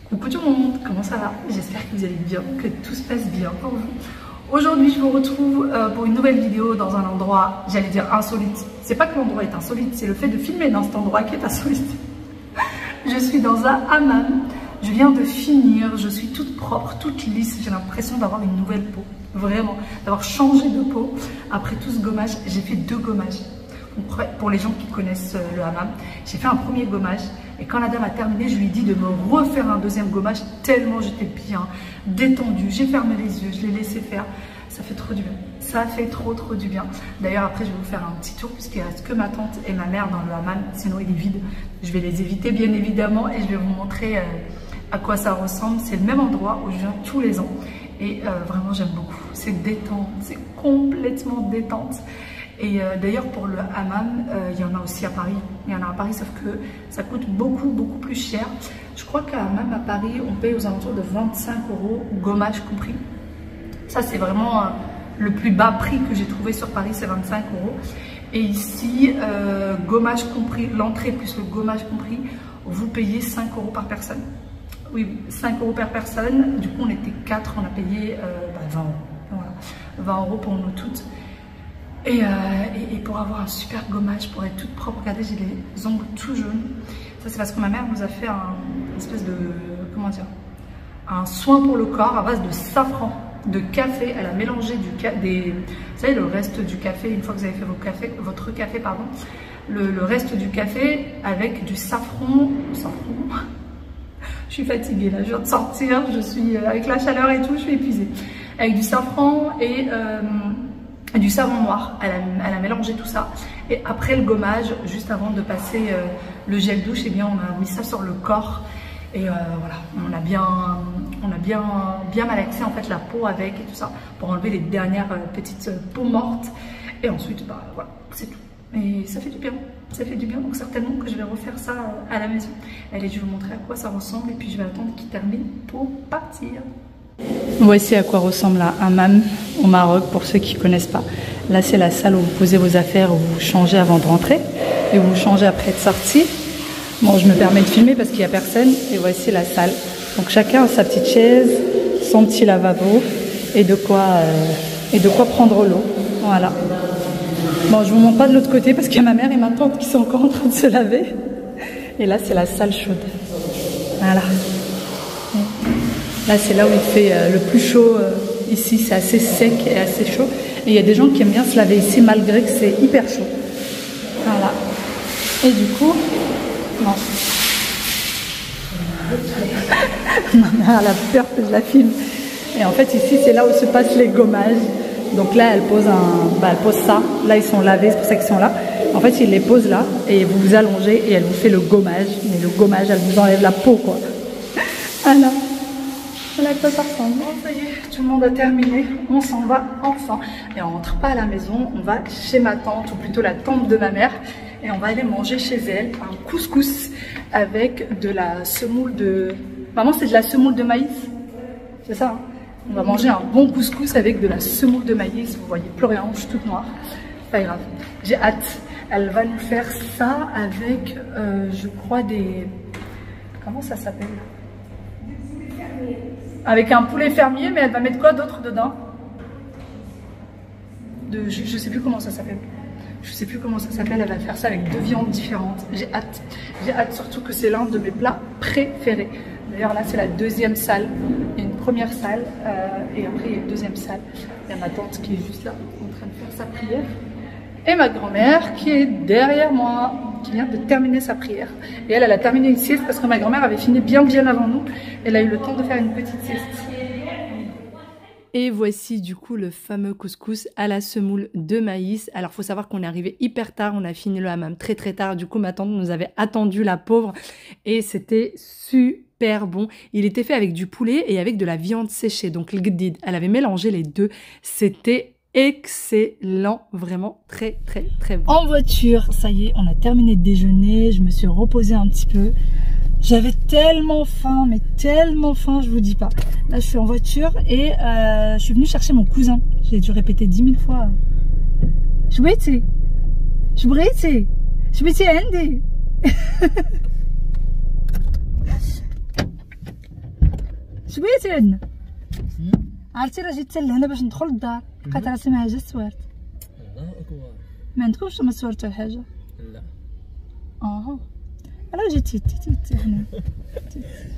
Coucou tout le monde, comment ça va? J'espère que vous allez bien, que tout se passe bien pour vous. Aujourd'hui, je vous retrouve pour une nouvelle vidéo dans un endroit, j'allais dire insolite. C'est pas que l'endroit est insolite, c'est le fait de filmer dans cet endroit qui est insolite. Je suis dans un hammam, je viens de finir, je suis toute propre, toute lisse. J'ai l'impression d'avoir une nouvelle peau, vraiment, d'avoir changé de peau. Après tout ce gommage, j'ai fait 2 gommages. Pour les gens qui connaissent le hammam, j'ai fait un premier gommage et quand la dame a terminé, je lui ai dit de me refaire un deuxième gommage tellement j'étais bien détendue. J'ai fermé les yeux, je l'ai laissé faire. Ça fait trop du bien. Ça fait trop du bien. D'ailleurs, après, je vais vous faire un petit tour puisqu'il ne reste que ma tante et ma mère dans le hammam. Sinon, il est vide. Je vais les éviter, bien évidemment, et je vais vous montrer à quoi ça ressemble. C'est le même endroit où je viens tous les ans. Et vraiment, j'aime beaucoup. C'est détente. C'est complètement détente. Et d'ailleurs, pour le hammam, il y en a aussi à Paris. Il y en a à Paris, sauf que ça coûte beaucoup plus cher. Je crois qu'à hammam à Paris, on paye aux alentours de 25 €, gommage compris. Ça, c'est vraiment le plus bas prix que j'ai trouvé sur Paris, c'est 25 €. Et ici, gommage compris, l'entrée plus le gommage compris, vous payez 5 € par personne. Oui, 5 € par personne. Du coup, on était 4, on a payé 20 €. Voilà, 20 € pour nous toutes. Et pour avoir un super gommage, pour être toute propre, regardez, j'ai les ongles tout jaunes. Ça, c'est parce que ma mère nous a fait une espèce de, comment dire, un soin pour le corps à base de safran, de café. Elle a mélangé vous savez, le reste du café, une fois que vous avez fait votre café, pardon, le reste du café avec du safran. Je suis fatiguée là, je viens de sortir, je suis avec la chaleur et tout, je suis épuisée. Avec du safran et du savon noir, elle a mélangé tout ça. Et après le gommage, juste avant de passer le gel douche, eh bien on a mis ça sur le corps. Et voilà, on a bien malaxé en fait la peau avec et tout ça pour enlever les dernières petites peaux mortes. Et ensuite, bah voilà, c'est tout. Et ça fait du bien, ça fait du bien. Donc certainement que je vais refaire ça à la maison. Allez, je vais vous montrer à quoi ça ressemble et puis je vais attendre qu'il termine pour partir. Voici à quoi ressemble un hammam au Maroc pour ceux qui ne connaissent pas. Là, c'est la salle où vous posez vos affaires, où vous changez avant de rentrer et vous changez après être sorti. Bon, je me permets de filmer parce qu'il n'y a personne et voici la salle. Donc chacun a sa petite chaise, son petit lavabo et de quoi prendre l'eau. Voilà. Bon, je vous montre pas de l'autre côté parce qu'il y a ma mère et ma tante qui sont encore en train de se laver. Et là, c'est la salle chaude. Voilà. Là, c'est là où il fait le plus chaud. Ici, c'est assez sec et assez chaud. Et il y a des gens qui aiment bien se laver ici malgré que c'est hyper chaud. Voilà. Et du coup, non. Ma mère a peur que je la filme. Et en fait, ici, c'est là où se passent les gommages. Donc là, elle pose ça. Là, ils sont lavés, c'est pour ça qu'ils sont là. En fait, ils les posent là et vous vous allongez et elle vous fait le gommage. Mais le gommage, elle vous enlève la peau, quoi. Voilà. Voilà à quoi ça ressemble. Bon, ça y est, tout le monde a terminé. On s'en va enfin. Et on rentre pas à la maison, on va chez ma tante, ou plutôt la tante de ma mère. Et on va aller manger chez elle un couscous avec de la semoule de... Maman, c'est de la semoule de maïs? C'est ça, hein? On va manger un bon couscous avec de la semoule de maïs. Vous voyez plus rien, je suis toute noire. Pas grave, j'ai hâte. Elle va nous faire ça avec, je crois, des... Comment ça s'appelle? Avec un poulet fermier, mais elle va mettre quoi d'autre dedans? Je sais plus comment ça s'appelle. Je sais plus comment ça s'appelle. Elle va faire ça avec 2 viandes différentes. J'ai hâte. J'ai hâte, surtout que c'est l'un de mes plats préférés. D'ailleurs, là, c'est la 2e salle. Il y a une première salle et après, il y a une 2e salle. Il y a ma tante qui est juste là, en train de faire sa prière. Et ma grand-mère qui est derrière moi, qui vient de terminer sa prière. Et elle a terminé une sieste parce que ma grand-mère avait fini bien avant nous. Elle a eu le temps de faire une petite sieste. Et voici du coup le fameux couscous à la semoule de maïs. Alors faut savoir qu'on est arrivé hyper tard, on a fini le hammam très tard. Du coup ma tante nous avait attendu, la pauvre, et c'était super bon. Il était fait avec du poulet et avec de la viande séchée, donc le gdid. Elle avait mélangé les deux, c'était excellent, vraiment très bon. En voiture, ça y est, on a terminé de déjeuner, je me suis reposée un petit peu. J'avais tellement faim, mais tellement faim, je vous dis pas. Là, je suis en voiture et je suis venue chercher mon cousin. J'ai dû répéter 10 000 fois. Shwiti, Shwiti, Shwiti Andy. شويه عندنا عرفتي راه جيت لهنا باش ندخل للدار لقيت راسي ما جا السوارت الله اكبر ما عندكمش ما صورت ولا حاجه لا انا جيتي هنا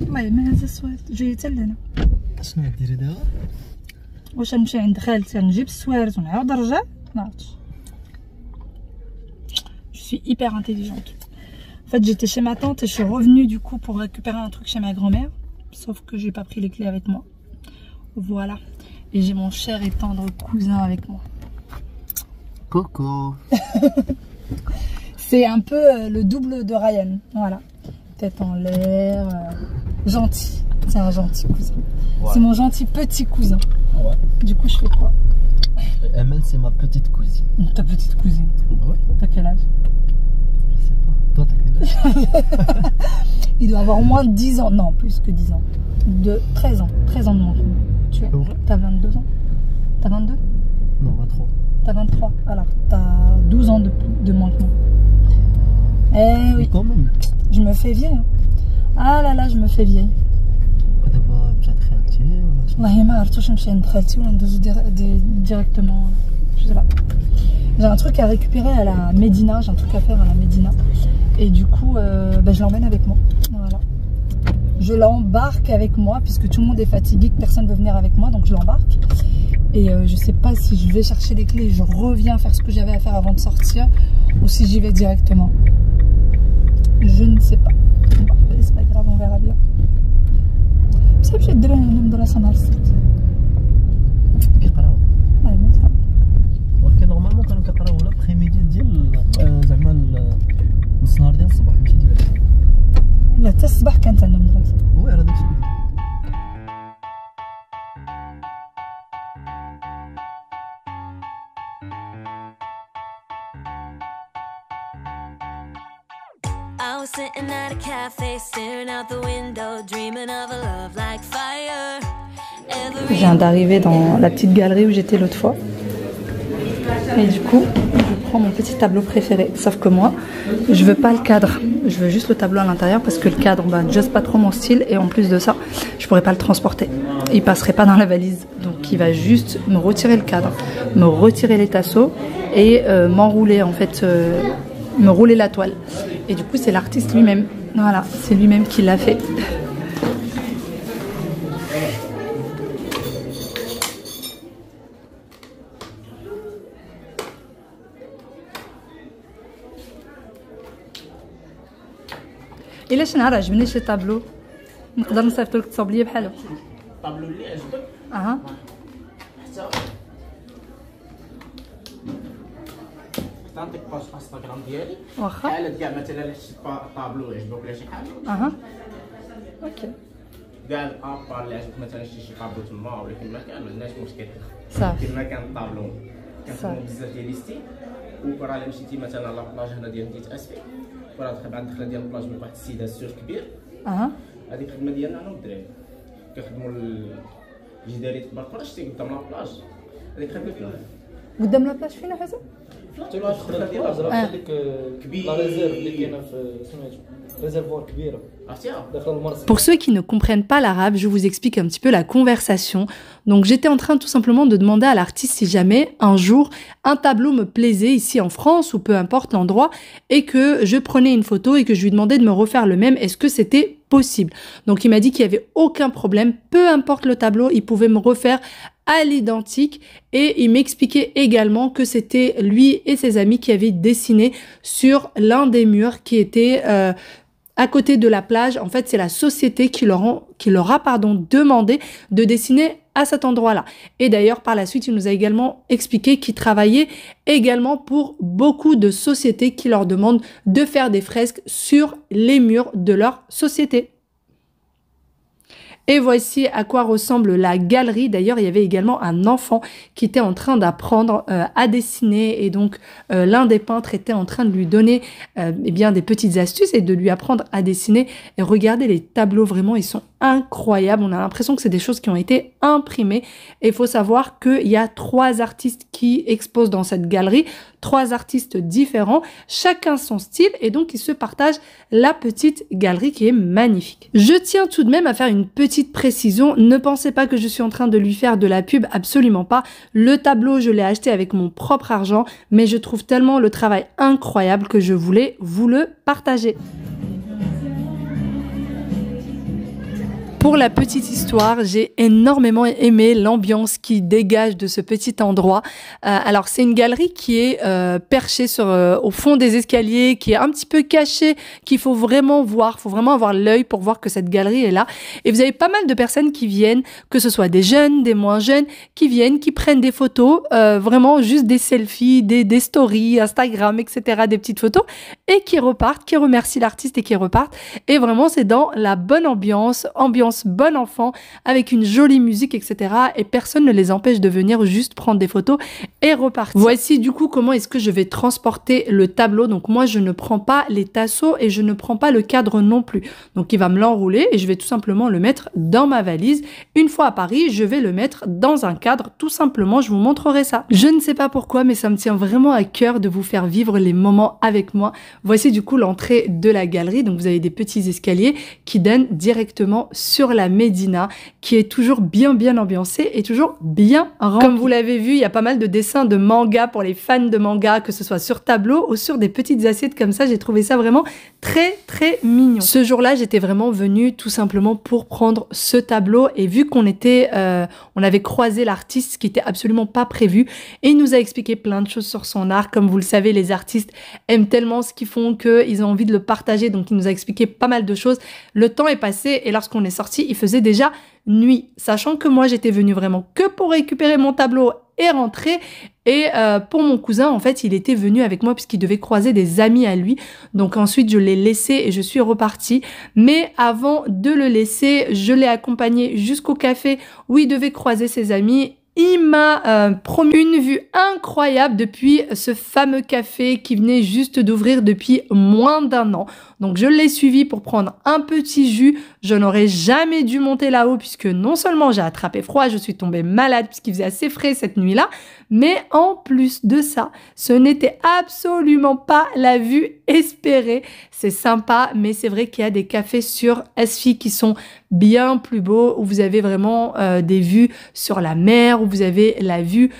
والله ما هذا السوارت جيت لهنا شنو ديري دابا واش نمشي عند خالتي نجيب السوارت ونعاود نرجع ما عرفتش je suis hyper intelligente en fait j'étais chez ma tante et je suis revenue du coup pour récupérer un truc chez ma grand-mère sauf que j'ai pas pris les clés avec moi voilà et j'ai mon cher et tendre cousin avec moi Coco. C'est un peu le double de Ryan, voilà. Tête en l'air, gentil. C'est un gentil cousin. Ouais. C'est mon gentil petit cousin. Ouais. Du coup, je fais quoi? Amel, c'est ma petite cousine. Ta petite cousine? Oui. T'as quel âge? Je sais pas. Toi, t'as quel âge? Il doit avoir au moins 10 ans. Non, plus que 10 ans. 13 ans. 13 ans de moins que moi. Tu es? T'as 22 ans? T'as 22? Non, 23. T'as 23, alors t'as 12 ans de moins que moi. Eh oui. Quand même. Je me fais vieille. Ah là là, je me fais vieille. دابا مشات خالتي والله ما عرفتش نمشي عند خالتي ولا ندوز directement. Je sais pas. J'ai un truc à récupérer à la Médina, j'ai un truc à faire à la Médina. Et du coup, je l'emmène avec moi. Voilà. Je l'embarque avec moi puisque tout le monde est fatigué, que personne ne veut venir avec moi, donc je l'embarque. Et je sais pas si je vais chercher les clés et je reviens faire ce que j'avais à faire avant de sortir ou si j'y vais directement. Je ne sais pas. Bon, c'est pas grave, on verra bien. Ça peut être de la Saint-Marcet. كيقراو ما صعب. ولكن نورمالمون كانوا كيقراو لابخيميدي ديال زعما نص نهار ديال الصباح ماشي ديال العشيه. لا حتى الصباح كانت عندنا مدرسة. وي راه داكشي. I was sitting at a cafe, staring out the window, dreaming of a love like fire. Je viens d'arriver dans la petite galerie où j'étais l'autre fois. Et du coup, je prends mon petit tableau préféré. Sauf que moi, je veux pas le cadre. Je veux juste le tableau à l'intérieur parce que le cadre, déjà c'est pas trop mon style. Et en plus de ça, je pourrais pas le transporter. Il passerait pas dans la valise. Donc il va juste me retirer le cadre, me retirer les tasseaux et m'enrouler en fait, me rouler la toile. Et du coup, c'est l'artiste lui-même. Voilà, c'est lui-même qui l'a fait. إلا شي نهار عجبني شي طابلو نقدر نصيفط لك تصاوب ليا بحالو. الطابلو اللي عجبك اها حتى نعطيك باج انستغرام ديالي واخا حالات كاع مثلا شي طابلو عجبك ولا شي حاجه اها اوكي كاع الابار اللي عجبك مثلا شي طابلو تما ولا كما كان ما عندناش مشكل صافي كما كان الطابلو كنخدمو بزاف ديال لي ستيل وراه الا مشيتي مثلا لابلاج هنا ديال مدينه اسفي وراه دخل بعد الدخله ديال البلاج من واحد السيده سور كبير اها هذيك الخدمه ديالنا انا والدراري كنخدموا الجداري تبارك شتي قدام لابلاج هذيك خدمه فيها قدام لابلاج فين حسن؟ البلاج الدخله ديال البلاج ديك كبير لا ريزيرف اللي كاينه في سميتو ريزيرفوار كبيره عرفتيها داخل المرسى. Pour ceux qui ne comprennent pas l'arabe, je vous explique un petit peu la conversation. Donc j'étais en train tout simplement de demander à l'artiste si jamais un jour un tableau me plaisait ici en France ou peu importe l'endroit et que je prenais une photo et que je lui demandais de me refaire le même, est-ce que c'était possible? Donc il m'a dit qu'il n'y avait aucun problème, peu importe le tableau, il pouvait me refaire à l'identique et il m'expliquait également que c'était lui et ses amis qui avaient dessiné sur l'un des murs qui était à côté de la plage. En fait, c'est la société qui leur a demandé de dessiner à cet endroit-là. Et d'ailleurs, par la suite, il nous a également expliqué qu'il travaillait également pour beaucoup de sociétés qui leur demandent de faire des fresques sur les murs de leur société. Et voici à quoi ressemble la galerie. D'ailleurs, il y avait également un enfant qui était en train d'apprendre à dessiner. Et donc, l'un des peintres était en train de lui donner eh bien, des petites astuces et de lui apprendre à dessiner. Et regardez les tableaux, vraiment, ils sont incroyables. On a l'impression que c'est des choses qui ont été imprimées. Et il faut savoir qu'il y a 3 artistes qui exposent dans cette galerie, 3 artistes différents, chacun son style, et donc ils se partagent la petite galerie qui est magnifique. Je tiens tout de même à faire une petite précision. Ne pensez pas que je suis en train de lui faire de la pub, absolument pas. Le tableau, je l'ai acheté avec mon propre argent, mais je trouve tellement le travail incroyable que je voulais vous le partager. Pour la petite histoire, j'ai énormément aimé l'ambiance qui dégage de ce petit endroit. Alors c'est une galerie qui est perchée au fond des escaliers, qui est un petit peu cachée, qu'il faut vraiment voir, faut vraiment avoir l'œil pour voir que cette galerie est là. Et vous avez pas mal de personnes qui viennent, que ce soit des jeunes, des moins jeunes, qui viennent, qui prennent des photos, vraiment juste des selfies, des stories, Instagram, etc., des petites photos, et qui repartent, qui remercient l'artiste et qui repartent. Et vraiment c'est dans la bonne ambiance bon enfant, avec une jolie musique, etc. Et personne ne les empêche de venir juste prendre des photos et repartir. Voici du coup comment est-ce que je vais transporter le tableau. Donc moi, je ne prends pas les tasseaux et je ne prends pas le cadre non plus. Donc il va me l'enrouler et je vais tout simplement le mettre dans ma valise. Une fois à Paris, je vais le mettre dans un cadre. Tout simplement, je vous montrerai ça. Je ne sais pas pourquoi, mais ça me tient vraiment à cœur de vous faire vivre les moments avec moi. Voici du coup l'entrée de la galerie. Donc vous avez des petits escaliers qui donnent directement sur la Médina, qui est toujours bien ambiancée et toujours bien remplie. Comme vous l'avez vu, il y a pas mal de dessins de manga pour les fans de manga, que ce soit sur tableau ou sur des petites assiettes comme ça. J'ai trouvé ça vraiment très mignon. Ce jour-là, j'étais vraiment venue tout simplement pour prendre ce tableau, et vu qu'on on avait croisé l'artiste, ce qui était absolument pas prévu, et il nous a expliqué plein de choses sur son art. Comme vous le savez, les artistes aiment tellement ce qu'ils font qu'ils ont envie de le partager, donc il nous a expliqué pas mal de choses. Le temps est passé et lorsqu'on est sorti, il faisait déjà nuit, sachant que moi j'étais venue vraiment que pour récupérer mon tableau et rentrer. Et pour mon cousin, en fait, il était venu avec moi puisqu'il devait croiser des amis à lui. Donc ensuite, je l'ai laissé et je suis repartie. Mais avant de le laisser, je l'ai accompagné jusqu'au café où il devait croiser ses amis. Il m'a promis une vue incroyable depuis ce fameux café qui venait juste d'ouvrir depuis moins d'1 an. Donc je l'ai suivi pour prendre un petit jus. Je n'aurais jamais dû monter là-haut puisque non seulement j'ai attrapé froid, je suis tombée malade puisqu'il faisait assez frais cette nuit-là, mais en plus de ça, ce n'était absolument pas la vue espérée. C'est sympa, mais c'est vrai qu'il y a des cafés sur Asfi qui sont bien plus beaux, où vous avez vraiment des vues sur la mer, où vous avez la vue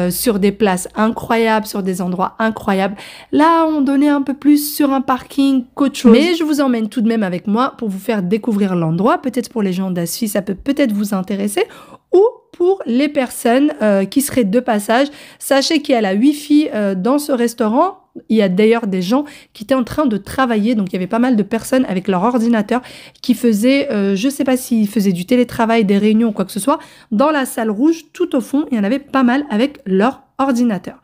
sur des places incroyables, sur des endroits incroyables. Là, on donnait un peu plus sur un parking qu'autre chose. Mais je vous emmène tout de même avec moi pour vous faire découvrir l'endroit. Peut-être pour les gens d'Asfi, ça peut peut-être vous intéresser, ou pour les personnes qui seraient de passage. Sachez qu'il y a la Wi-Fi dans ce restaurant. Il y a d'ailleurs des gens qui étaient en train de travailler, donc il y avait pas mal de personnes avec leur ordinateur qui faisaient, je sais pas s'ils faisaient du télétravail, des réunions ou quoi que ce soit. Dans la salle rouge, tout au fond, il y en avait pas mal avec leur ordinateur.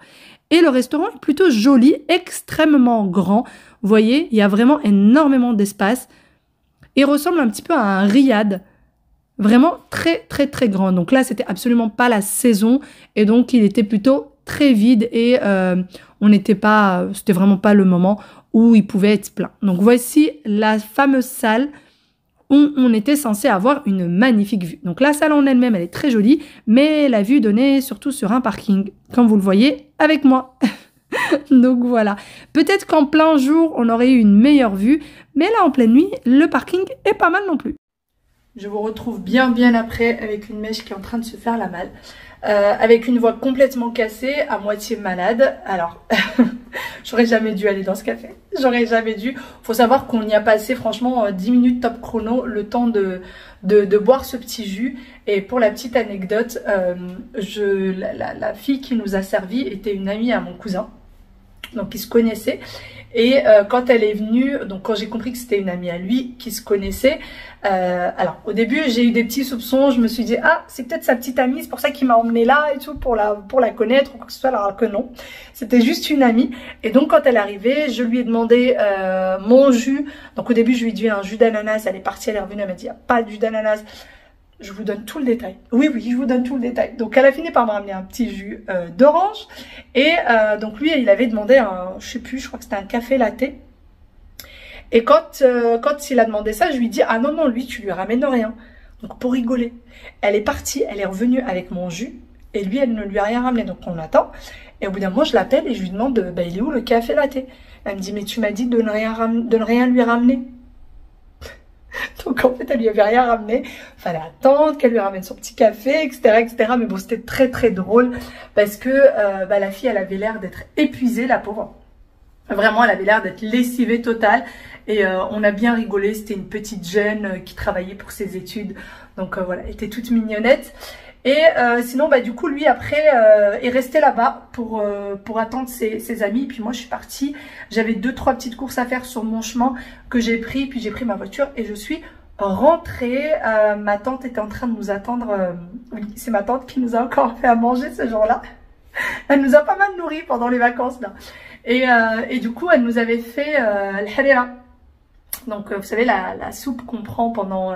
Et le restaurant est plutôt joli, extrêmement grand. Vous voyez, il y a vraiment énormément d'espace. Il ressemble un petit peu à un riad. Vraiment très grand. Donc là, c'était absolument pas la saison et donc il était plutôt très vide et c'était vraiment pas le moment où il pouvait être plein. Donc voici la fameuse salle où on était censé avoir une magnifique vue. Donc la salle en elle-même, elle est très jolie, mais la vue donnait surtout sur un parking, comme vous le voyez avec moi. Donc voilà, peut-être qu'en plein jour, on aurait eu une meilleure vue, mais là en pleine nuit, le parking est pas mal non plus. Je vous retrouve bien après avec une mèche qui est en train de se faire la malle. Avec une voix complètement cassée, à moitié malade. Alors, j'aurais jamais dû aller dans ce café. J'aurais jamais dû. Faut savoir qu'on y a passé franchement 10 minutes top chrono, le temps de boire ce petit jus. Et pour la petite anecdote, la fille qui nous a servi était une amie à mon cousin. Donc ils se connaissaient. Et quand elle est venue, donc quand j'ai compris que c'était une amie à lui qui se connaissait, alors au début j'ai eu des petits soupçons, je me suis dit ah c'est peut-être sa petite amie, c'est pour ça qu'il m'a emmenée là et tout pour la connaître ou quoi que ce soit, alors que non, c'était juste une amie. Et donc quand elle est arrivée, je lui ai demandé mon jus. Donc au début je lui ai dit un jus d'ananas, elle est partie, elle est revenue, elle m'a dit pas de jus d'ananas. Je vous donne tout le détail. Oui, je vous donne tout le détail. Donc, elle a fini par me ramener un petit jus d'orange. Et donc, lui, il avait demandé un, je sais plus, je crois que c'était un café latte. Et quand il a demandé ça, je lui dis, ah non, non, lui, tu lui ramènes rien. Donc pour rigoler, elle est partie, elle est revenue avec mon jus, et lui, elle ne lui a rien ramené. Donc on attend, et au bout d'un moment, je l'appelle et je lui demande, bah, il est où le café latte? Elle me dit, mais tu m'as dit de ne rien lui ramener. Donc en fait, elle lui avait rien ramené. Fallait attendre qu'elle lui ramène son petit café, etc., etc. Mais bon, c'était très très drôle parce que la fille, elle avait l'air d'être épuisée, la pauvre. Vraiment, elle avait l'air d'être lessivée totale. Et on a bien rigolé. C'était une petite jeune qui travaillait pour ses études. Donc voilà, elle était toute mignonnette. Et sinon, bah, du coup, lui, après, est resté là-bas pour attendre ses amis. Puis moi, je suis partie. J'avais 2-3 petites courses à faire sur mon chemin que j'ai pris. Puis j'ai pris ma voiture et je suis rentrée. Ma tante était en train de nous attendre. Oui, c'est ma tante qui nous a encore fait à manger ce jour-là. Elle nous a pas mal nourris pendant les vacances, là. Et du coup, elle nous avait fait le harira. Donc, vous savez, la soupe qu'on prend pendant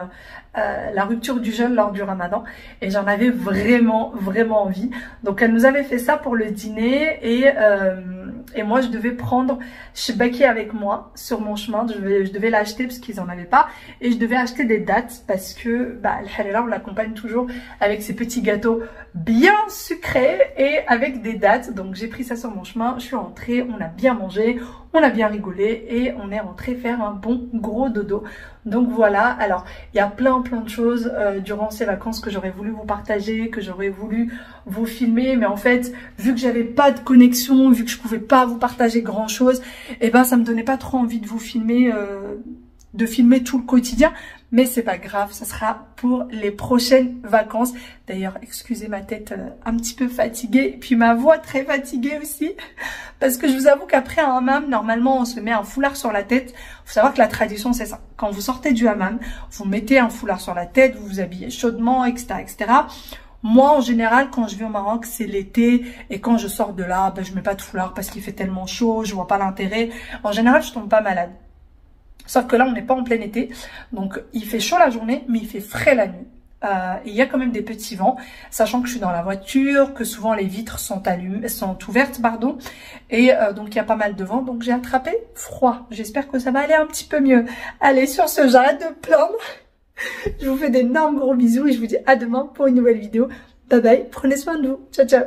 la rupture du jeûne lors du ramadan. Et j'en avais vraiment, vraiment envie. Donc, elle nous avait fait ça pour le dîner. Et moi, je devais prendre Shbaki avec moi sur mon chemin. Je devais l'acheter parce qu'ils n'en avaient pas. Et je devais acheter des dattes parce que bah, le harira, on l'accompagne toujours avec ces petits gâteaux bien sucrés et avec des dattes. Donc, j'ai pris ça sur mon chemin. Je suis rentrée, on a bien mangé, on a bien rigolé et on est rentré faire un bon gros dodo. Donc voilà, alors il y a plein de choses durant ces vacances que j'aurais voulu vous partager, que j'aurais voulu vous filmer, mais en fait vu que j'avais pas de connexion, vu que je pouvais pas vous partager grand chose, et ben ça me donnait pas trop envie de vous filmer, de filmer tout le quotidien. Mais c'est pas grave, ça sera pour les prochaines vacances. D'ailleurs, excusez ma tête un petit peu fatiguée, puis ma voix très fatiguée aussi. Parce que je vous avoue qu'après un hammam, normalement, on se met un foulard sur la tête. Faut savoir que la tradition, c'est ça. Quand vous sortez du hammam, vous mettez un foulard sur la tête, vous vous habillez chaudement, etc., etc. Moi, en général, quand je vais au Maroc, c'est l'été. Et quand je sors de là, ben, je mets pas de foulard parce qu'il fait tellement chaud, je vois pas l'intérêt. En général, je tombe pas malade. Sauf que là, on n'est pas en plein été. Donc, il fait chaud la journée, mais il fait frais la nuit. Et il y a quand même des petits vents, sachant que je suis dans la voiture, que souvent les vitres sont ouvertes, pardon. Et donc, il y a pas mal de vent. Donc, j'ai attrapé froid. J'espère que ça va aller un petit peu mieux. Allez, sur ce, j'arrête de plaindre. Je vous fais d'énormes gros bisous et je vous dis à demain pour une nouvelle vidéo. Bye bye, prenez soin de vous. Ciao, ciao.